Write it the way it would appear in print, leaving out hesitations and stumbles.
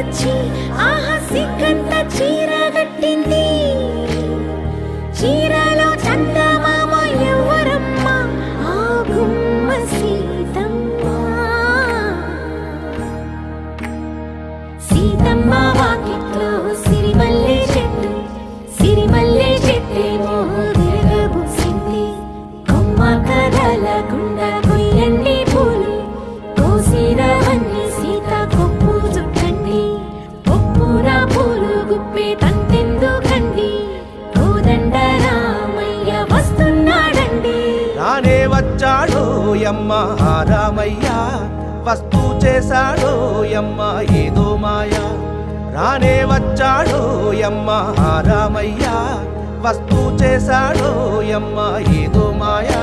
వచ్చి ఆహా సిగ్గంత చీరగట్టింది. చీరలో చందమామ ఎవరమ్మ, ఆ గుమ్మ సీతమ్మ. సీతమ్మ వాకిట్లో సిరిమల్లె చెట్టు, సిరిమల్లె చెట్టేమో తిరగబూసింది. కొమ్మ కదలకుండా కొయ్యండి పూలు, కోసిరవన్నీ సీత కొప్పు చుట్టండి. కొప్పున పూలు గుప్పే తంతెందుకండి, కోదండ రామయ్య వస్తున్నాడండి. రానే వచ్చాడో యమ్మ ఆ రామయ్య, వస్తూ చేశాడో యమ్మ ఏదో మాయ. రానే వచ్చాడో యమ్మ ఆ రామయ్య, వస్తూ చేశాడో యమ్మ ఏదో మాయా.